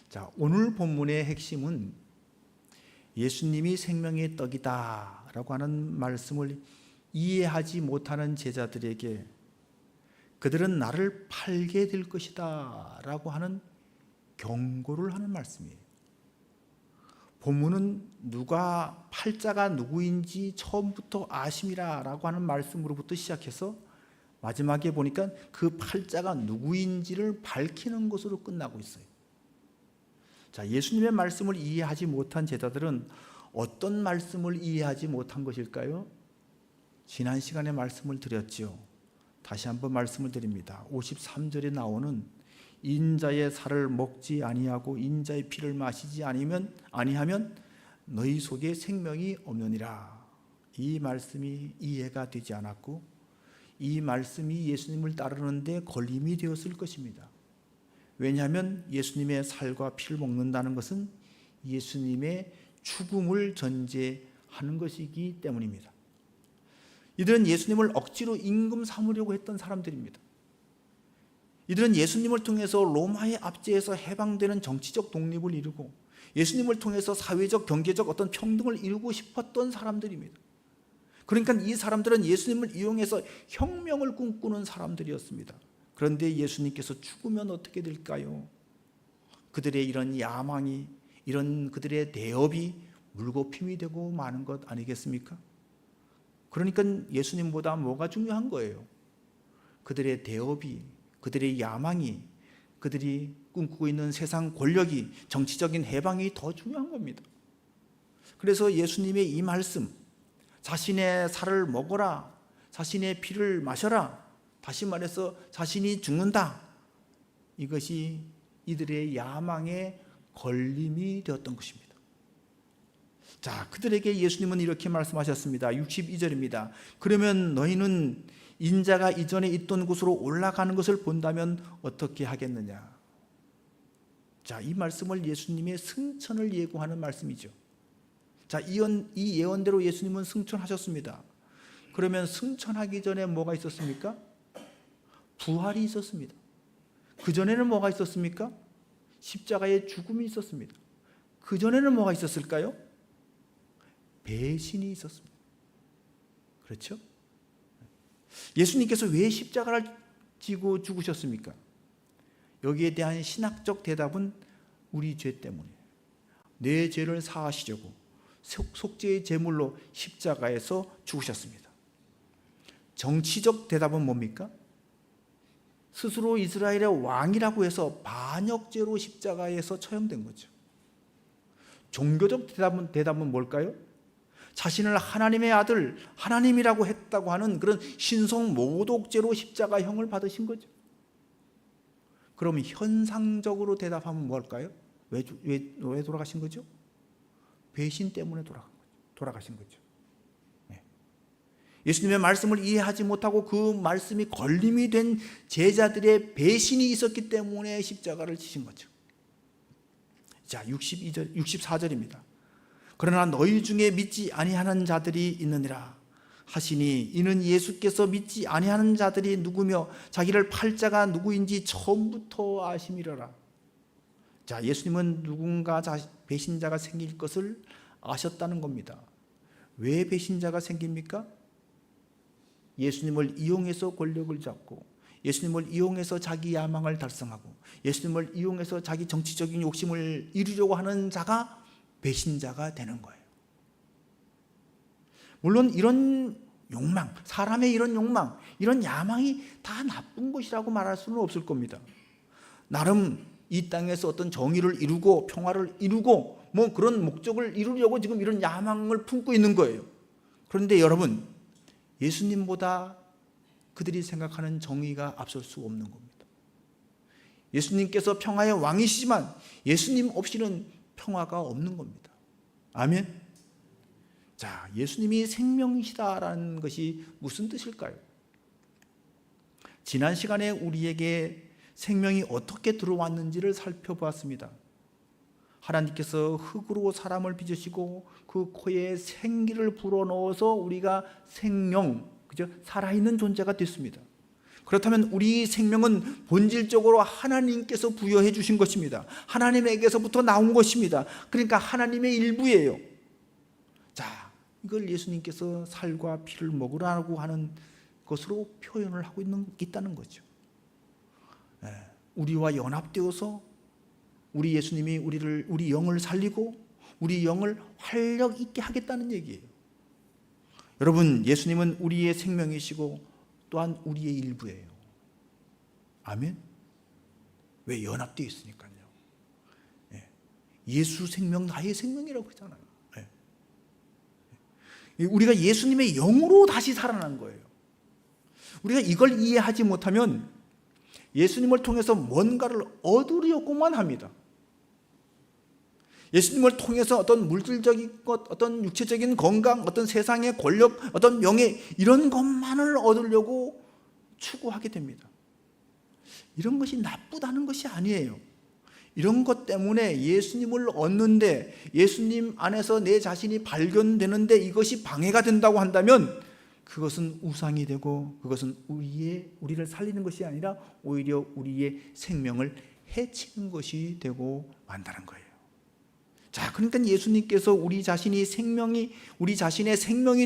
자, 오늘 본문의 핵심은 예수님이 생명의 떡이다 라고 하는 말씀을 이해하지 못하는 제자들에게 그들은 나를 팔게 될 것이다 라고 하는 경고를 하는 말씀이에요. 본문은 누가 팔자가 누구인지 처음부터 아심이라 라고 하는 말씀으로부터 시작해서 마지막에 보니까 그 팔자가 누구인지를 밝히는 것으로 끝나고 있어요. 자, 예수님의 말씀을 이해하지 못한 제자들은 어떤 말씀을 이해하지 못한 것일까요? 지난 시간에 말씀을 드렸지요. 다시 한번 말씀을 드립니다. 53절에 나오는 인자의 살을 먹지 아니하고 인자의 피를 마시지 아니하면 너희 속에 생명이 없느니라. 이 말씀이 이해가 되지 않았고 이 말씀이 예수님을 따르는데 걸림이 되었을 것입니다. 왜냐하면 예수님의 살과 피를 먹는다는 것은 예수님의 죽음을 전제하는 것이기 때문입니다. 이들은 예수님을 억지로 임금 삼으려고 했던 사람들입니다. 이들은 예수님을 통해서 로마의 압제에서 해방되는 정치적 독립을 이루고 예수님을 통해서 사회적, 경제적 어떤 평등을 이루고 싶었던 사람들입니다. 그러니까 이 사람들은 예수님을 이용해서 혁명을 꿈꾸는 사람들이었습니다. 그런데 예수님께서 죽으면 어떻게 될까요? 그들의 이런 야망이, 이런 그들의 대업이 물거품이 되고 마는 것 아니겠습니까? 그러니까 예수님보다 뭐가 중요한 거예요? 그들의 대업이, 그들의 야망이, 그들이 꿈꾸고 있는 세상 권력이, 정치적인 해방이 더 중요한 겁니다. 그래서 예수님의 이 말씀, 자신의 살을 먹어라, 자신의 피를 마셔라, 다시 말해서 자신이 죽는다, 이것이 이들의 야망의 걸림이 되었던 것입니다. 자, 그들에게 예수님은 이렇게 말씀하셨습니다. 62절입니다. 그러면 너희는 인자가 이전에 있던 곳으로 올라가는 것을 본다면 어떻게 하겠느냐. 자, 이 말씀을 예수님의 승천을 예고하는 말씀이죠. 자, 이 예언대로 예수님은 승천하셨습니다. 그러면 승천하기 전에 뭐가 있었습니까? 부활이 있었습니다. 그전에는 뭐가 있었습니까? 십자가의 죽음이 있었습니다. 그전에는 뭐가 있었을까요? 배신이 있었습니다. 그렇죠? 예수님께서 왜 십자가를 지고 죽으셨습니까? 여기에 대한 신학적 대답은 우리 죄 때문이에요. 내 죄를 사하시려고 속죄의 제물로 십자가에서 죽으셨습니다. 정치적 대답은 뭡니까? 스스로 이스라엘의 왕이라고 해서 반역죄로 십자가에서 처형된 거죠. 종교적 대답은 뭘까요? 자신을 하나님의 아들, 하나님이라고 했다고 하는 그런 신성 모독죄로 십자가형을 받으신 거죠. 그러면 현상적으로 대답하면 뭘까요? 왜 돌아가신 거죠? 배신 때문에 돌아가신 거죠. 예수님의 말씀을 이해하지 못하고 그 말씀이 걸림이 된 제자들의 배신이 있었기 때문에 십자가를 지신 거죠. 자, 64절입니다. 그러나 너희 중에 믿지 아니하는 자들이 있느니라 하시니 이는 예수께서 믿지 아니하는 자들이 누구며 자기를 팔자가 누구인지 처음부터 아심이로라. 자, 예수님은 누군가 배신자가 생길 것을 아셨다는 겁니다. 왜 배신자가 생깁니까? 예수님을 이용해서 권력을 잡고 예수님을 이용해서 자기 야망을 달성하고 예수님을 이용해서 자기 정치적인 욕심을 이루려고 하는 자가 배신자가 되는 거예요. 물론 이런 욕망, 사람의 이런 욕망, 이런 야망이 다 나쁜 것이라고 말할 수는 없을 겁니다. 나름 이 땅에서 어떤 정의를 이루고 평화를 이루고 뭐 그런 목적을 이루려고 지금 이런 야망을 품고 있는 거예요. 그런데 여러분, 예수님보다 그들이 생각하는 정의가 앞설 수 없는 겁니다. 예수님께서 평화의 왕이시지만 예수님 없이는 평화가 없는 겁니다. 아멘. 자, 예수님이 생명이시다라는 것이 무슨 뜻일까요? 지난 시간에 우리에게 생명이 어떻게 들어왔는지를 살펴보았습니다. 하나님께서 흙으로 사람을 빚으시고 그 코에 생기를 불어넣어서 우리가 생명, 그죠? 살아있는 존재가 됐습니다. 그렇다면 우리 생명은 본질적으로 하나님께서 부여해 주신 것입니다. 하나님에게서부터 나온 것입니다. 그러니까 하나님의 일부예요. 자, 이걸 예수님께서 살과 피를 먹으라고 하는 것으로 표현을 하고 있다는 거죠. 우리와 연합되어서 우리 예수님이 우리 영을 살리고 우리 영을 활력 있게 하겠다는 얘기예요. 여러분, 예수님은 우리의 생명이시고 또한 우리의 일부예요. 아멘. 왜? 연합되어 있으니까요. 예수 생명 나의 생명이라고 그러잖아요. 우리가 예수님의 영으로 다시 살아난 거예요. 우리가 이걸 이해하지 못하면 예수님을 통해서 뭔가를 얻으려고만 합니다. 예수님을 통해서 어떤 물질적인 것, 어떤 육체적인 건강, 어떤 세상의 권력, 어떤 명예, 이런 것만을 얻으려고 추구하게 됩니다. 이런 것이 나쁘다는 것이 아니에요. 이런 것 때문에 예수님을 얻는데, 예수님 안에서 내 자신이 발견되는데 이것이 방해가 된다고 한다면 그것은 우상이 되고, 그것은 우리를 살리는 것이 아니라 오히려 우리의 생명을 해치는 것이 되고 만다는 거예요. 자, 그러니까 예수님께서 우리 자신의 생명이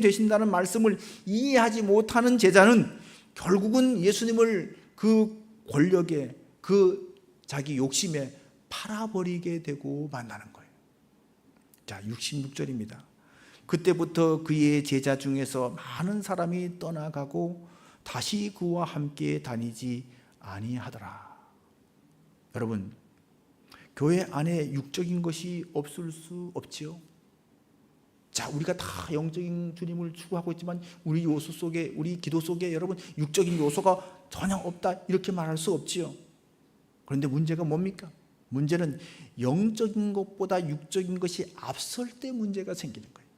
되신다는 말씀을 이해하지 못하는 제자는 결국은 예수님을 그 권력에, 그 자기 욕심에 팔아버리게 되고 만나는 거예요. 자, 66절입니다. 그때부터 그의 제자 중에서 많은 사람이 떠나가고 다시 그와 함께 다니지 아니하더라. 여러분, 교회 안에 육적인 것이 없을 수 없지요. 자, 우리가 다 영적인 주님을 추구하고 있지만 우리 요소 속에, 우리 기도 속에 여러분 육적인 요소가 전혀 없다 이렇게 말할 수 없지요. 그런데 문제가 뭡니까? 문제는 영적인 것보다 육적인 것이 앞설 때 문제가 생기는 거예요.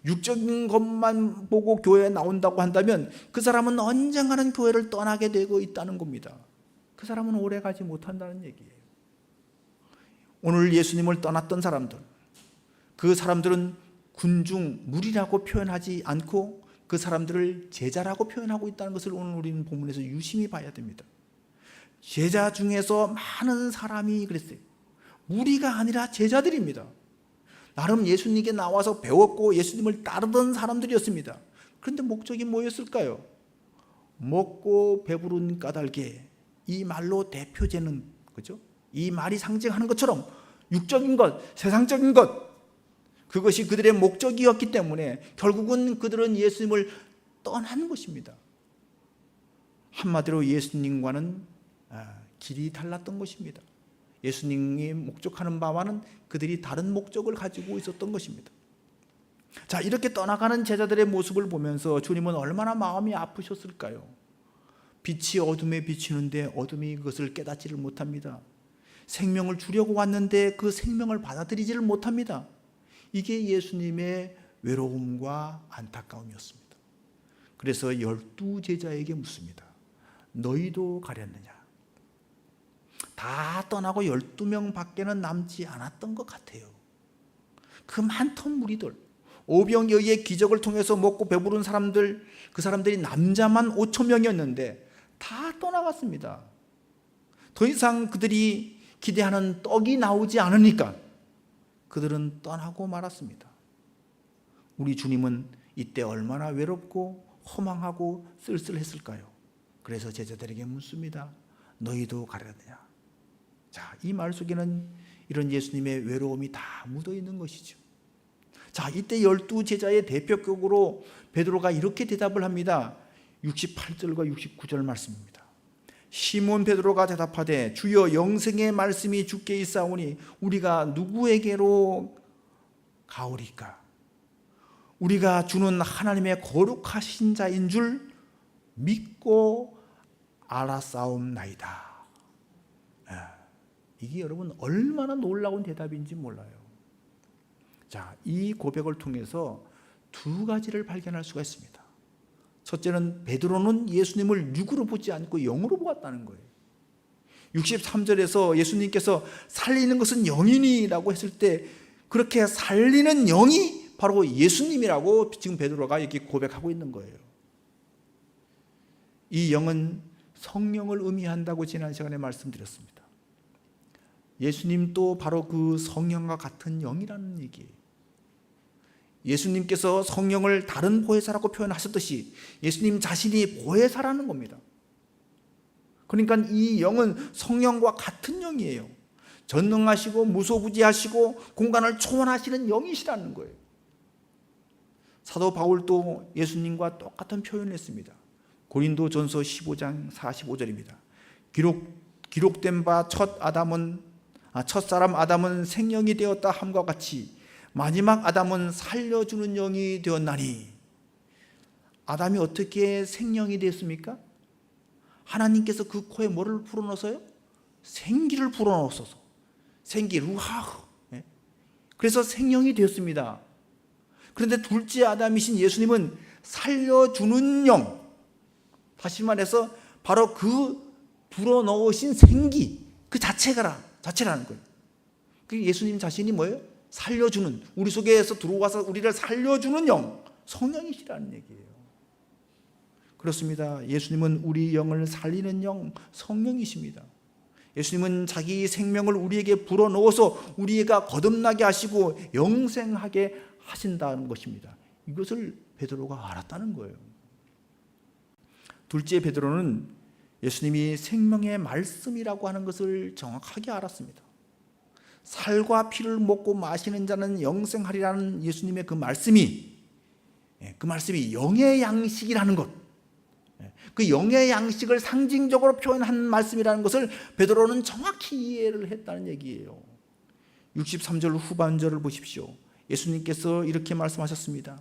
육적인 것만 보고 교회에 나온다고 한다면 그 사람은 언젠가는 교회를 떠나게 되고 있다는 겁니다. 그 사람은 오래 가지 못한다는 얘기예요. 오늘 예수님을 떠났던 사람들, 그 사람들은 군중 무리라고 표현하지 않고 그 사람들을 제자라고 표현하고 있다는 것을 오늘 우리는 본문에서 유심히 봐야 됩니다. 제자 중에서 많은 사람이 그랬어요. 무리가 아니라 제자들입니다. 나름 예수님께 나와서 배웠고 예수님을 따르던 사람들이었습니다. 그런데 목적이 뭐였을까요? 먹고 배부른 까닭에, 이 말로 대표되는 거죠. 이 말이 상징하는 것처럼 육적인 것, 세상적인 것, 그것이 그들의 목적이었기 때문에 결국은 그들은 예수님을 떠난 것입니다. 한마디로 예수님과는 길이 달랐던 것입니다. 예수님이 목적하는 바와는 그들이 다른 목적을 가지고 있었던 것입니다. 자, 이렇게 떠나가는 제자들의 모습을 보면서 주님은 얼마나 마음이 아프셨을까요? 빛이 어둠에 비치는데 어둠이 그것을 깨닫지를 못합니다. 생명을 주려고 왔는데 그 생명을 받아들이지를 못합니다. 이게 예수님의 외로움과 안타까움이었습니다. 그래서 12제자에게 묻습니다. 너희도 가렸느냐? 다 떠나고 12명 밖에는 남지 않았던 것 같아요. 그 많던 무리들, 오병이어의 기적을 통해서 먹고 배부른 사람들, 그 사람들이 남자만 5,000명이었는데 다 떠나갔습니다. 더 이상 그들이 기대하는 떡이 나오지 않으니까 그들은 떠나고 말았습니다. 우리 주님은 이때 얼마나 외롭고 허망하고 쓸쓸했을까요? 그래서 제자들에게 묻습니다. 너희도 가려느냐? 자, 이 말 속에는 이런 예수님의 외로움이 다 묻어 있는 것이죠. 자, 이때 12제자의 대표격으로 베드로가 이렇게 대답을 합니다. 68절과 69절 말씀입니다. 시몬 베드로가 대답하되 주여 영생의 말씀이 주께 있사오니 우리가 누구에게로 가오리까? 우리가 주는 하나님의 거룩하신 자인 줄 믿고 알았사옵나이다. 이게 여러분 얼마나 놀라운 대답인지 몰라요. 자, 이 고백을 통해서 두 가지를 발견할 수가 있습니다. 첫째는 베드로는 예수님을 육으로 보지 않고 영으로 보았다는 거예요. 63절에서 예수님께서 살리는 것은 영이니라고 했을 때 그렇게 살리는 영이 바로 예수님이라고 지금 베드로가 이렇게 고백하고 있는 거예요. 이 영은 성령을 의미한다고 지난 시간에 말씀드렸습니다. 예수님도 바로 그 성령과 같은 영이라는 얘기예요. 예수님께서 성령을 다른 보혜사라고 표현하셨듯이 예수님 자신이 보혜사라는 겁니다. 그러니까 이 영은 성령과 같은 영이에요. 전능하시고 무소부지하시고 공간을 초월하시는 영이시라는 거예요. 사도 바울도 예수님과 똑같은 표현을 했습니다. 고린도전서 15장 45절입니다. 기록된 바 첫사람 아담은 생령이 되었다 함과 같이 마지막 아담은 살려주는 영이 되었나니. 아담이 어떻게 생령이 됐습니까? 하나님께서 그 코에 뭐를 불어넣어서요? 생기를 불어넣어서 생기 루하흐. 그래서 생령이 되었습니다. 그런데 둘째 아담이신 예수님은 살려주는 영, 다시 말해서 바로 그 불어넣으신 생기 그 자체라는 거예요. 그 예수님 자신이 뭐예요? 살려주는, 우리 속에서 들어와서 우리를 살려주는 영, 성령이시라는 얘기예요. 그렇습니다. 예수님은 우리 영을 살리는 영, 성령이십니다. 예수님은 자기 생명을 우리에게 불어넣어서 우리가 거듭나게 하시고 영생하게 하신다는 것입니다. 이것을 베드로가 알았다는 거예요. 둘째 베드로는 예수님이 생명의 말씀이라고 하는 것을 정확하게 알았습니다. 살과 피를 먹고 마시는 자는 영생하리라는 예수님의 그 말씀이 영의 양식이라는 것, 그 영의 양식을 상징적으로 표현한 말씀이라는 것을 베드로는 정확히 이해를 했다는 얘기예요. 63절 후반절을 보십시오. 예수님께서 이렇게 말씀하셨습니다.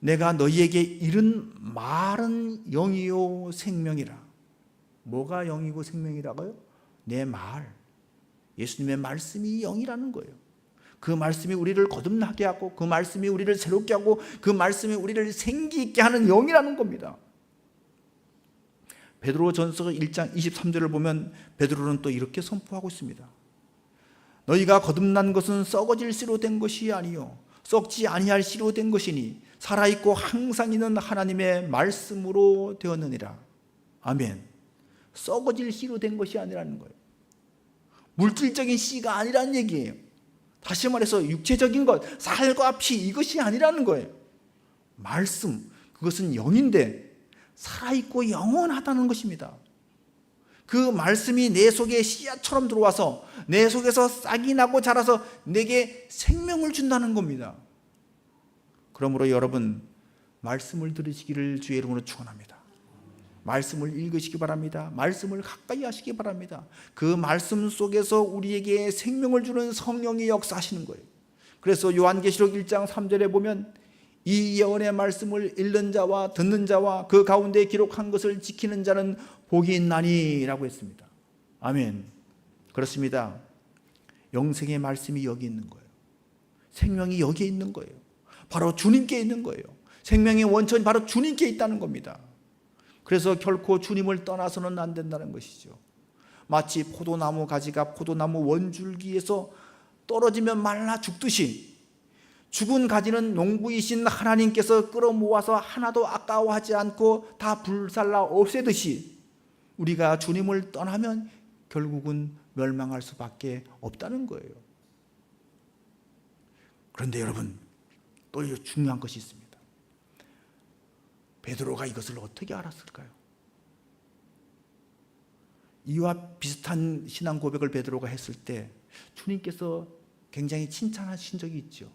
내가 너희에게 이른 말은 영이요 생명이라. 뭐가 영이고 생명이라고요? 내 말, 예수님의 말씀이 영이라는 거예요. 그 말씀이 우리를 거듭나게 하고 그 말씀이 우리를 새롭게 하고 그 말씀이 우리를 생기 있게 하는 영이라는 겁니다. 베드로전서 1장 23절을 보면 베드로는 또 이렇게 선포하고 있습니다. 너희가 거듭난 것은 썩어질 씨로 된 것이 아니요 썩지 아니할 씨로 된 것이니 살아있고 항상 있는 하나님의 말씀으로 되었느니라. 아멘. 썩어질 씨로 된 것이 아니라는 거예요. 물질적인 씨가 아니라는 얘기예요. 다시 말해서 육체적인 것, 살과 피, 이것이 아니라는 거예요. 말씀, 그것은 영인데 살아있고 영원하다는 것입니다. 그 말씀이 내 속에 씨앗처럼 들어와서 내 속에서 싹이 나고 자라서 내게 생명을 준다는 겁니다. 그러므로 여러분, 말씀을 들으시기를 주의 이름으로 축원합니다. 말씀을 읽으시기 바랍니다. 말씀을 가까이 하시기 바랍니다. 그 말씀 속에서 우리에게 생명을 주는 성령이 역사하시는 거예요. 그래서 요한계시록 1장 3절에 보면 이 예언의 말씀을 읽는 자와 듣는 자와 그 가운데 기록한 것을 지키는 자는 복이 있나니 라고 했습니다. 아멘. 그렇습니다. 영생의 말씀이 여기 있는 거예요. 생명이 여기에 있는 거예요. 바로 주님께 있는 거예요. 생명의 원천이 바로 주님께 있다는 겁니다. 그래서 결코 주님을 떠나서는 안 된다는 것이죠. 마치 포도나무 가지가 포도나무 원줄기에서 떨어지면 말라 죽듯이 죽은 가지는 농부이신 하나님께서 끌어모아서 하나도 아까워하지 않고 다 불살라 없애듯이 우리가 주님을 떠나면 결국은 멸망할 수밖에 없다는 거예요. 그런데 여러분, 또 중요한 것이 있습니다. 베드로가 이것을 어떻게 알았을까요? 이와 비슷한 신앙 고백을 베드로가 했을 때 주님께서 굉장히 칭찬하신 적이 있죠.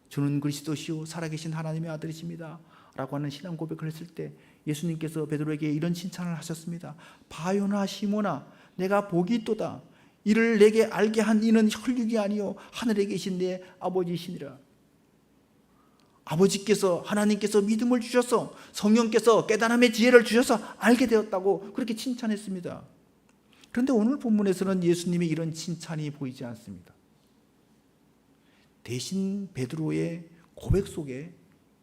주는 그리스도시요 살아계신 하나님의 아들이십니다 라고 하는 신앙 고백을 했을 때 예수님께서 베드로에게 이런 칭찬을 하셨습니다. 바요나 시모나 내가 복이 있도다. 이를 내게 알게 한 이는 혈육이 아니요 하늘에 계신 내 아버지시니라. 아버지께서 하나님께서 믿음을 주셔서 성령께서 깨달음의 지혜를 주셔서 알게 되었다고 그렇게 칭찬했습니다. 그런데 오늘 본문에서는 예수님의 이런 칭찬이 보이지 않습니다. 대신 베드로의 고백 속에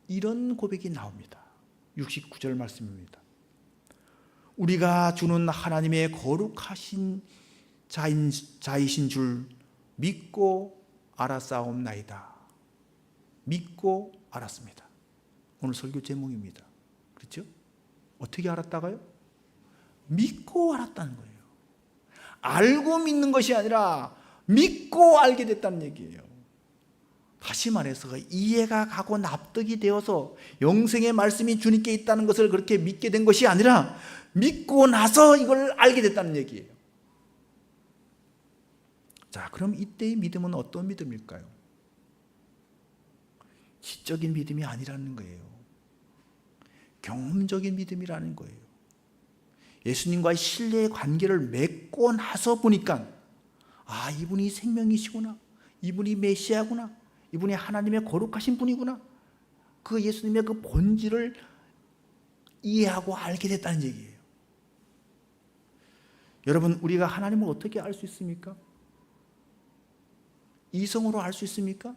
이런 고백이 나옵니다. 69절 말씀입니다. 우리가 주는 하나님의 거룩하신 자이신 줄 믿고 알았사옵나이다. 믿고 알았습니다. 오늘 설교 제목입니다. 그렇죠? 어떻게 알았다가요? 믿고 알았다는 거예요. 알고 믿는 것이 아니라 믿고 알게 됐다는 얘기예요. 다시 말해서 이해가 가고 납득이 되어서 영생의 말씀이 주님께 있다는 것을 그렇게 믿게 된 것이 아니라 믿고 나서 이걸 알게 됐다는 얘기예요. 자, 그럼 이때의 믿음은 어떤 믿음일까요? 지적인 믿음이 아니라는 거예요. 경험적인 믿음이라는 거예요. 예수님과의 신뢰의 관계를 맺고 나서 보니까 이분이 생명이시구나, 이분이 메시아구나, 이분이 하나님의 거룩하신 분이구나, 그 예수님의 그 본질을 이해하고 알게 됐다는 얘기예요. 여러분, 우리가 하나님을 어떻게 알 수 있습니까? 이성으로 알 수 있습니까?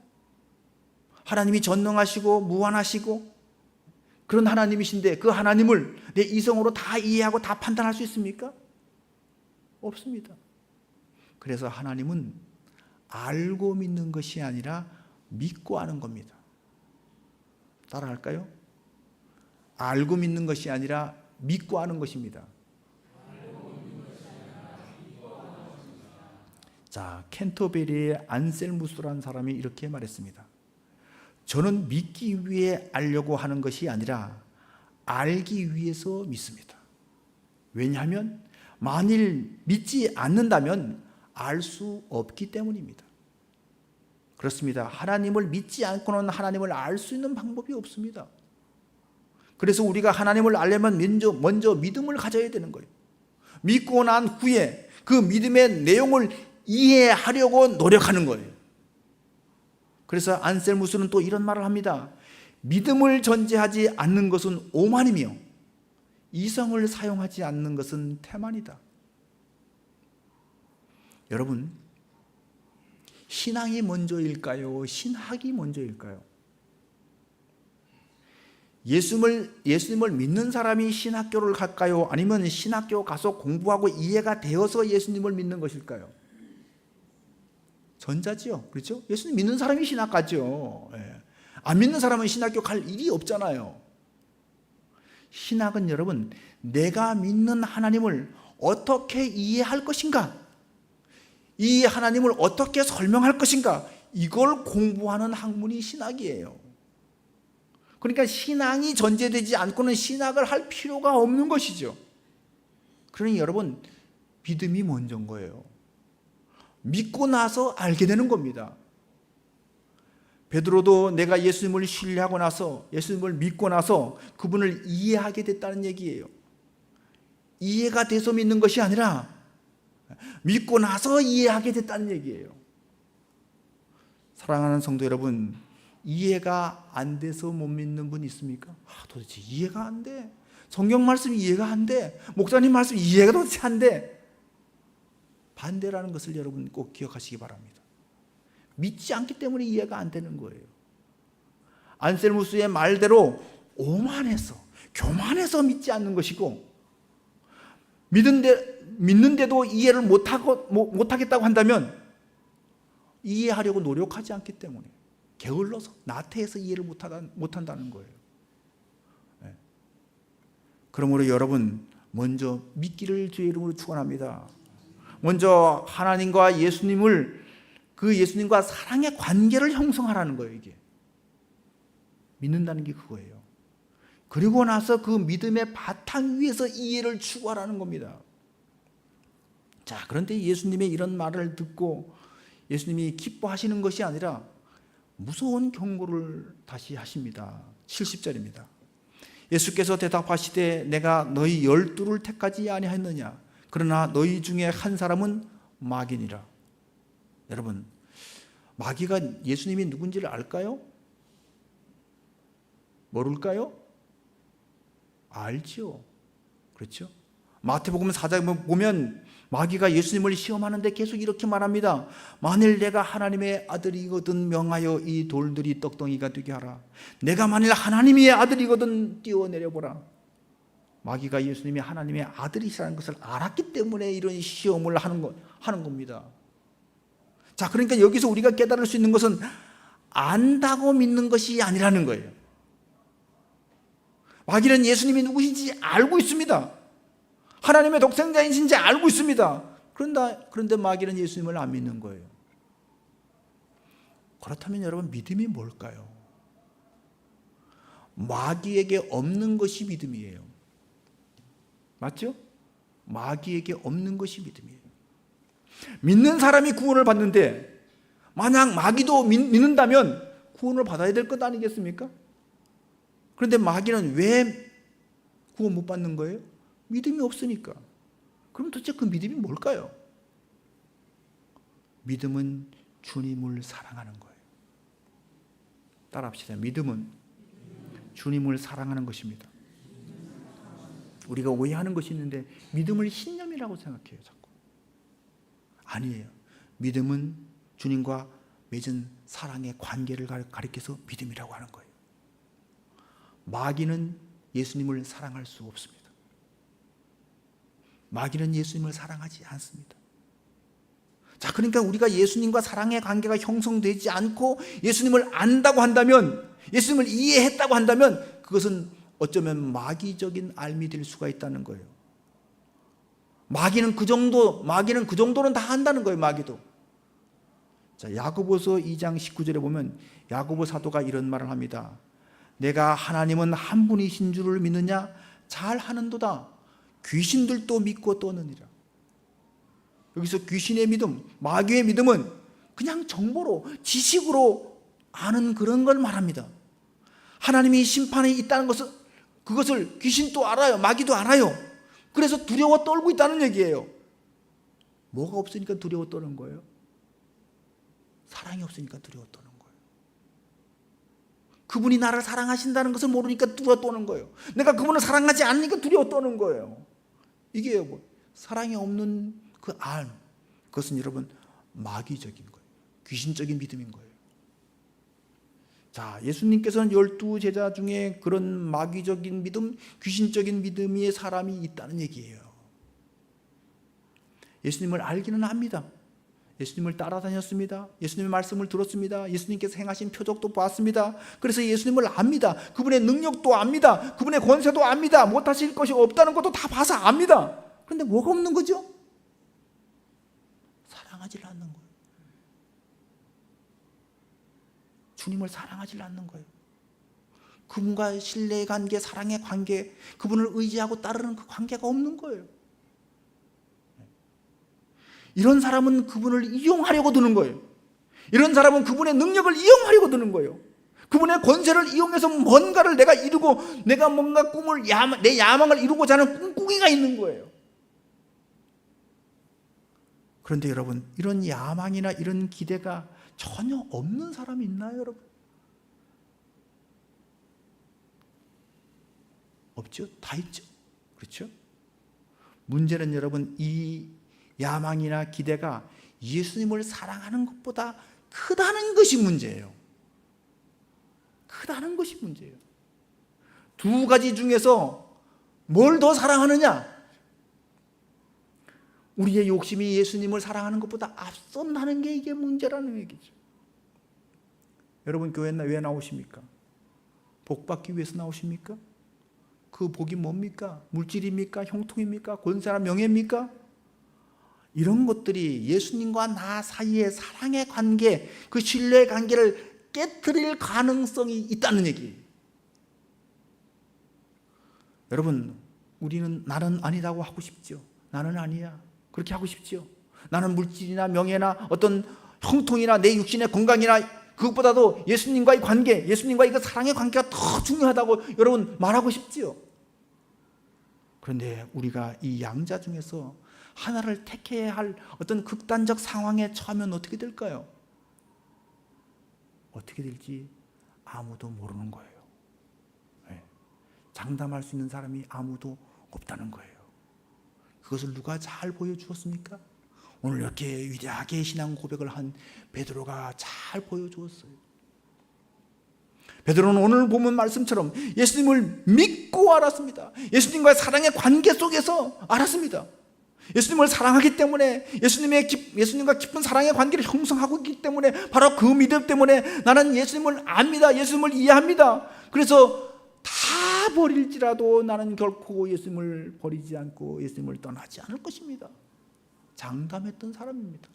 하나님이 전능하시고 무한하시고 그런 하나님이신데 그 하나님을 내 이성으로 다 이해하고 다 판단할 수 있습니까? 없습니다. 그래서 하나님은 알고 믿는 것이 아니라 믿고 아는 겁니다. 따라할까요? 알고 믿는 것이 아니라 믿고 아는 것입니다. 자, 캔터베리의 안셀무스라는 사람이 이렇게 말했습니다. 저는 믿기 위해 알려고 하는 것이 아니라 알기 위해서 믿습니다. 왜냐하면 만일 믿지 않는다면 알 수 없기 때문입니다. 그렇습니다. 하나님을 믿지 않고는 하나님을 알 수 있는 방법이 없습니다. 그래서 우리가 하나님을 알려면 먼저 믿음을 가져야 되는 거예요. 믿고 난 후에 그 믿음의 내용을 이해하려고 노력하는 거예요. 그래서 안셀무스는 또 이런 말을 합니다. 믿음을 전제하지 않는 것은 오만이며 이성을 사용하지 않는 것은 태만이다. 여러분, 신앙이 먼저일까요? 신학이 먼저일까요? 예수님을 믿는 사람이 신학교를 갈까요? 아니면 신학교 가서 공부하고 이해가 되어서 예수님을 믿는 것일까요? 전자지요. 그렇죠? 예수님 믿는 사람이 신학 가죠. 안 믿는 사람은 신학교 갈 일이 없잖아요. 신학은 여러분, 내가 믿는 하나님을 어떻게 이해할 것인가? 이 하나님을 어떻게 설명할 것인가? 이걸 공부하는 학문이 신학이에요. 그러니까 신앙이 전제되지 않고는 신학을 할 필요가 없는 것이죠. 그러니 여러분, 믿음이 먼저인 거예요. 믿고 나서 알게 되는 겁니다. 베드로도 내가 예수님을 신뢰하고 나서, 예수님을 믿고 나서 그분을 이해하게 됐다는 얘기예요. 이해가 돼서 믿는 것이 아니라 믿고 나서 이해하게 됐다는 얘기예요. 사랑하는 성도 여러분, 이해가 안 돼서 못 믿는 분 있습니까? 도대체 이해가 안 돼. 성경 말씀이 이해가 안 돼. 목사님 말씀 이해가 도대체 안 돼. 반대라는 것을 여러분 꼭 기억하시기 바랍니다. 믿지 않기 때문에 이해가 안 되는 거예요. 안셀무스의 말대로 오만해서, 교만해서 믿지 않는 것이고, 믿는데도 이해를 못하겠다고 한다면 이해하려고 노력하지 않기 때문에, 게을러서 나태해서 이해를 못한다는 거예요. 그러므로 여러분, 먼저 믿기를 주의 이름으로 축원합니다. 먼저 하나님과 그 예수님과 사랑의 관계를 형성하라는 거예요. 이게 믿는다는 게 그거예요. 그리고 나서 그 믿음의 바탕 위에서 이해를 추구하라는 겁니다. 자, 그런데 예수님의 이런 말을 듣고 예수님이 기뻐하시는 것이 아니라 무서운 경고를 다시 하십니다. 70절입니다. 예수께서 대답하시되 내가 너희 12를 택하지 아니하였느냐? 그러나 너희 중에 한 사람은 마귀니라. 여러분, 마귀가 예수님이 누군지를 알까요? 모를까요? 알죠. 그렇죠? 마태복음 4장에 보면 마귀가 예수님을 시험하는데 계속 이렇게 말합니다. 만일 내가 하나님의 아들이거든 명하여 이 돌들이 떡덩이가 되게 하라. 내가 만일 하나님의 아들이거든 뛰어내려보라. 마귀가 예수님이 하나님의 아들이시라는 것을 알았기 때문에 이런 시험을 하는 겁니다. 자, 그러니까 여기서 우리가 깨달을 수 있는 것은 안다고 믿는 것이 아니라는 거예요. 마귀는 예수님이 누구신지 알고 있습니다. 하나님의 독생자이신지 알고 있습니다. 그런데 마귀는 예수님을 안 믿는 거예요. 그렇다면 여러분, 믿음이 뭘까요? 마귀에게 없는 것이 믿음이에요. 맞죠? 마귀에게 없는 것이 믿음이에요. 믿는 사람이 구원을 받는데 만약 마귀도 믿는다면 구원을 받아야 될 것 아니겠습니까? 그런데 마귀는 왜 구원 못 받는 거예요? 믿음이 없으니까. 그럼 도대체 그 믿음이 뭘까요? 믿음은 주님을 사랑하는 거예요. 따라합시다. 믿음은 주님을 사랑하는 것입니다. 우리가 오해하는 것이 있는데 믿음을 신념이라고 생각해요. 자꾸. 아니에요. 믿음은 주님과 맺은 사랑의 관계를 가리켜서 믿음이라고 하는 거예요. 마귀는 예수님을 사랑할 수 없습니다. 마귀는 예수님을 사랑하지 않습니다. 자, 그러니까 우리가 예수님과 사랑의 관계가 형성되지 않고 예수님을 안다고 한다면, 예수님을 이해했다고 한다면 그것은 어쩌면 마귀적인 알미 될 수가 있다는 거예요. 마귀는 그 정도는 다 한다는 거예요. 마귀도. 자, 야고보서 2장 19절에 보면 야고보 사도가 이런 말을 합니다. 내가 하나님은 한 분이신 줄을 믿느냐? 잘 하는도다. 귀신들도 믿고 떠느니라. 여기서 귀신의 믿음, 마귀의 믿음은 그냥 정보로, 지식으로 아는 그런 걸 말합니다. 하나님이 심판이 있다는 그것을 귀신도 알아요. 마귀도 알아요. 그래서 두려워 떨고 있다는 얘기예요. 뭐가 없으니까 두려워 떠는 거예요? 사랑이 없으니까 두려워 떠는 거예요. 그분이 나를 사랑하신다는 것을 모르니까 두려워 떠는 거예요. 내가 그분을 사랑하지 않으니까 두려워 떠는 거예요. 이게 뭐 사랑이 없는 그 알, 그것은 여러분 마귀적인 거예요. 귀신적인 믿음인 거예요. 자, 예수님께서는 12제자 중에 그런 마귀적인 믿음, 귀신적인 믿음의 사람이 있다는 얘기예요. 예수님을 알기는 합니다. 예수님을 따라다녔습니다. 예수님의 말씀을 들었습니다. 예수님께서 행하신 표적도 봤습니다. 그래서 예수님을 압니다. 그분의 능력도 압니다. 그분의 권세도 압니다. 못하실 것이 없다는 것도 다 봐서 압니다. 그런데 뭐가 없는 거죠? 사랑하지 않는 거예요. 주님을 사랑하지 않는 거예요. 그분과 신뢰의 관계, 사랑의 관계, 그분을 의지하고 따르는 그 관계가 없는 거예요. 이런 사람은 그분을 이용하려고 드는 거예요. 이런 사람은 그분의 능력을 이용하려고 드는 거예요. 그분의 권세를 이용해서 뭔가를 내가 이루고, 내가 뭔가 내 야망을 이루고자 하는 꿈꾸기가 있는 거예요. 그런데 여러분, 이런 야망이나 이런 기대가 전혀 없는 사람이 있나요, 여러분? 없죠? 다 있죠. 그렇죠? 문제는 여러분, 이 야망이나 기대가 예수님을 사랑하는 것보다 크다는 것이 문제예요. 크다는 것이 문제예요. 두 가지 중에서 뭘 더 사랑하느냐? 우리의 욕심이 예수님을 사랑하는 것보다 앞선다는 게 이게 문제라는 얘기죠. 여러분, 교회에 왜 나오십니까? 복 받기 위해서 나오십니까? 그 복이 뭡니까? 물질입니까? 형통입니까? 권세나 명예입니까? 이런 것들이 예수님과 나 사이의 사랑의 관계, 그 신뢰의 관계를 깨트릴 가능성이 있다는 얘기예요. 여러분, 우리는 나는 아니라고 하고 싶죠. 나는 아니야. 그렇게 하고 싶죠. 나는 물질이나 명예나 어떤 형통이나 내 육신의 건강이나 그것보다도 예수님과의 관계, 예수님과의 그 사랑의 관계가 더 중요하다고 여러분 말하고 싶지요. 그런데 우리가 이 양자 중에서 하나를 택해야 할 어떤 극단적 상황에 처하면 어떻게 될까요? 어떻게 될지 아무도 모르는 거예요. 네. 장담할 수 있는 사람이 아무도 없다는 거예요. 그것을 누가 잘 보여주었습니까? 오늘 이렇게 위대하게 신앙 고백을 한 베드로가 잘 보여주었어요. 베드로는 오늘 보면 말씀처럼 예수님을 믿고 알았습니다. 예수님과의 사랑의 관계 속에서 알았습니다. 예수님을 사랑하기 때문에, 예수님과 깊은 사랑의 관계를 형성하고 있기 때문에, 바로 그 믿음 때문에 나는 예수님을 압니다. 예수님을 이해합니다. 그래서 다 버릴지라도 나는 결코 예수님을 버리지 않고 예수님을 떠나지 않을 것입니다. 장담했던 사람입니다.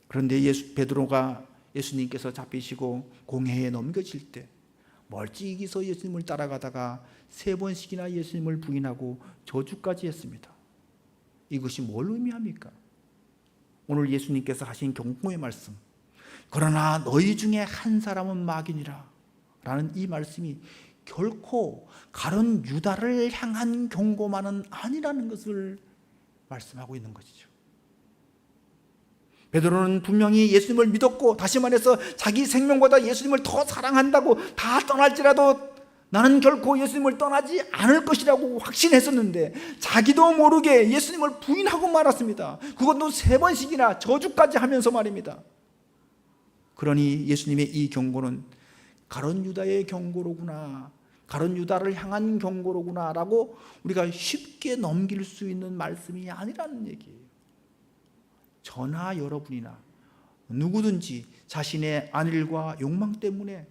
그런데 베드로가 예수님께서 잡히시고 공회에 넘겨질 때 멀찍이서 예수님을 따라가다가 3번씩이나 예수님을 부인하고 저주까지 했습니다. 이것이 뭘 의미합니까? 오늘 예수님께서 하신 경고의 말씀, 그러나 너희 중에 한 사람은 마귀니라 라는 이 말씀이 결코 가룟 유다를 향한 경고만은 아니라는 것을 말씀하고 있는 것이죠. 베드로는 분명히 예수님을 믿었고, 다시 말해서 자기 생명보다 예수님을 더 사랑한다고, 다 떠날지라도 나는 결코 예수님을 떠나지 않을 것이라고 확신했었는데 자기도 모르게 예수님을 부인하고 말았습니다. 그것도 3번씩이나 저주까지 하면서 말입니다. 그러니 예수님의 이 경고는 가룟 유다의 경고로구나, 가룟 유다를 향한 경고로구나 라고 우리가 쉽게 넘길 수 있는 말씀이 아니라는 얘기예요. 저나 여러분이나 누구든지 자신의 안일과 욕망 때문에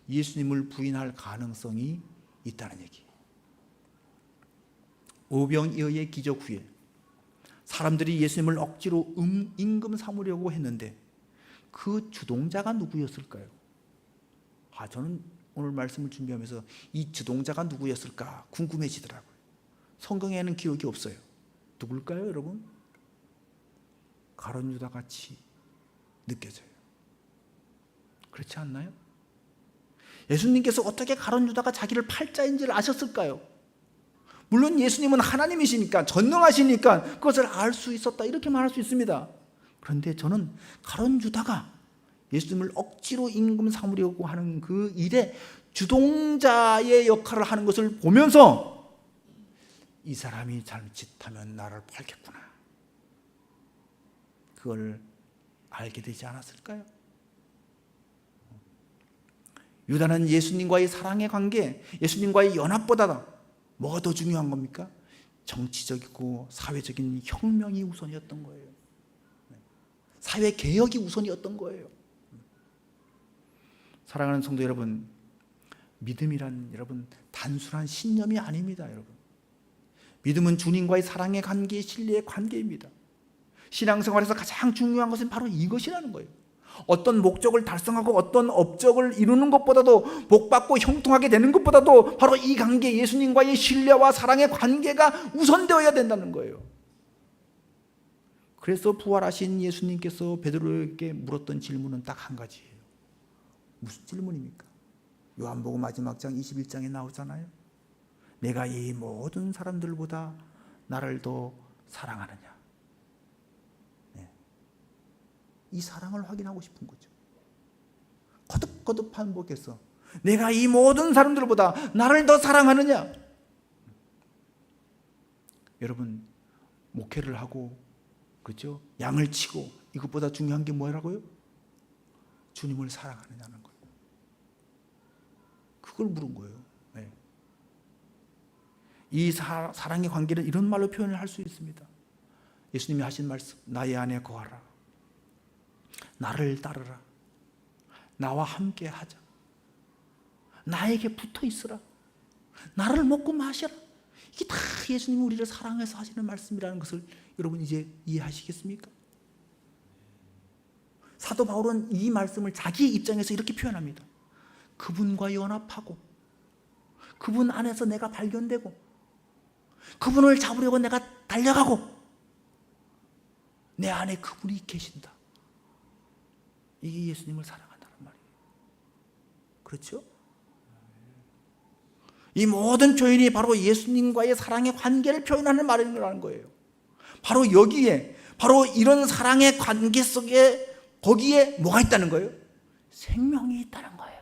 예수님을 부인할 가능성이 있다는 얘기예요. 오병이어의 기적 후에 사람들이 예수님을 억지로 임금 삼으려고 했는데 그 주동자가 누구였을까요? 저는 오늘 말씀을 준비하면서 이 주동자가 누구였을까 궁금해지더라고요. 성경에는 기억이 없어요. 누굴까요, 여러분? 가룟 유다 같이 느껴져요. 그렇지 않나요? 예수님께서 어떻게 가룟 유다가 자기를 팔자인지를 아셨을까요? 물론 예수님은 하나님이시니까, 전능하시니까 그것을 알 수 있었다 이렇게 말할 수 있습니다. 그런데 저는 가룟 유다가 예수님을 억지로 임금 삼으려고 하는 그 일에 주동자의 역할을 하는 것을 보면서 이 사람이 잘못하면 나를 팔겠구나, 그걸 알게 되지 않았을까요? 유다는 예수님과의 사랑의 관계, 예수님과의 연합보다 뭐가 더 중요한 겁니까? 정치적이고 사회적인 혁명이 우선이었던 거예요. 사회 개혁이 우선이었던 거예요. 사랑하는 성도 여러분, 믿음이란 여러분 단순한 신념이 아닙니다. 여러분, 믿음은 주님과의 사랑의 관계, 신뢰의 관계입니다. 신앙생활에서 가장 중요한 것은 바로 이것이라는 거예요. 어떤 목적을 달성하고 어떤 업적을 이루는 것보다도, 복받고 형통하게 되는 것보다도 바로 이 관계, 예수님과의 신뢰와 사랑의 관계가 우선되어야 된다는 거예요. 그래서 부활하신 예수님께서 베드로에게 물었던 질문은 딱 한 가지예요. 무슨 질문입니까? 요한복음 마지막 장 21장에 나오잖아요. 내가 이 모든 사람들보다 나를 더 사랑하느냐. 이 사랑을 확인하고 싶은 거죠. 거듭거듭 반복해서 내가 이 모든 사람들보다 나를 더 사랑하느냐. 여러분, 목회를 하고, 그렇죠? 양을 치고, 이것보다 중요한 게 뭐라고요? 주님을 사랑하느냐는 거예요. 그걸 물은 거예요. 네. 이 사랑의 관계는 이런 말로 표현을 할 수 있습니다. 예수님이 하신 말씀, 나의 안에 거하라, 나를 따르라, 나와 함께 하자, 나에게 붙어 있으라, 나를 먹고 마셔라. 이게 다 예수님이 우리를 사랑해서 하시는 말씀이라는 것을 여러분 이제 이해하시겠습니까? 사도 바울은 이 말씀을 자기의 입장에서 이렇게 표현합니다. 그분과 연합하고, 그분 안에서 내가 발견되고, 그분을 잡으려고 내가 달려가고, 내 안에 그분이 계신다. 이게 예수님을 사랑한다는 말이에요. 그렇죠? 이 모든 표현이 바로 예수님과의 사랑의 관계를 표현하는 말이라는 거예요. 바로 여기에, 바로 이런 사랑의 관계 속에, 거기에 뭐가 있다는 거예요? 생명이 있다는 거예요.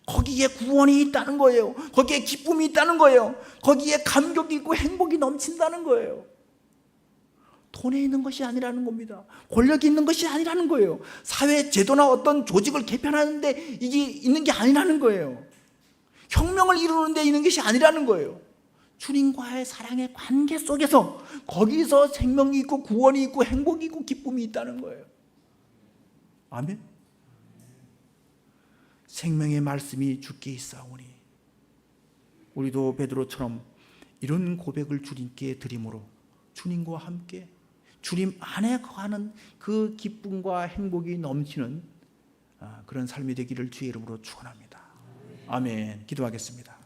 거기에 구원이 있다는 거예요. 거기에 기쁨이 있다는 거예요. 거기에 감격이 있고 행복이 넘친다는 거예요. 돈에 있는 것이 아니라는 겁니다. 권력이 있는 것이 아니라는 거예요. 사회 제도나 어떤 조직을 개편하는데 이게 있는 게 아니라는 거예요. 혁명을 이루는 데 있는 것이 아니라는 거예요. 주님과의 사랑의 관계 속에서, 거기서 생명이 있고 구원이 있고 행복이 있고 기쁨이 있다는 거예요. 아멘. 생명의 말씀이 주께 있사오니 우리도 베드로처럼 이런 고백을 주님께 드림으로 주님과 함께 주님 안에 거하는 그 기쁨과 행복이 넘치는 그런 삶이 되기를 주의 이름으로 축원합니다. 아멘. 기도하겠습니다.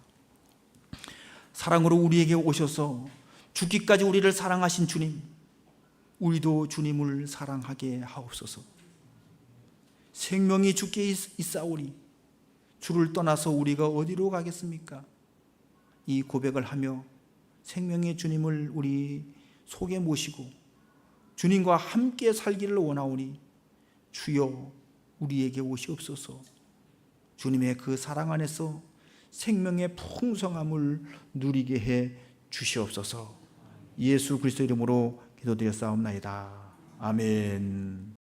사랑으로 우리에게 오셔서 죽기까지 우리를 사랑하신 주님, 우리도 주님을 사랑하게 하옵소서. 생명이 주께 있사오니 주를 떠나서 우리가 어디로 가겠습니까? 이 고백을 하며 생명의 주님을 우리 속에 모시고 주님과 함께 살기를 원하오니 주여 우리에게 오시옵소서. 주님의 그 사랑 안에서 생명의 풍성함을 누리게 해 주시옵소서. 예수 그리스도 이름으로 기도드렸사옵나이다. 아멘.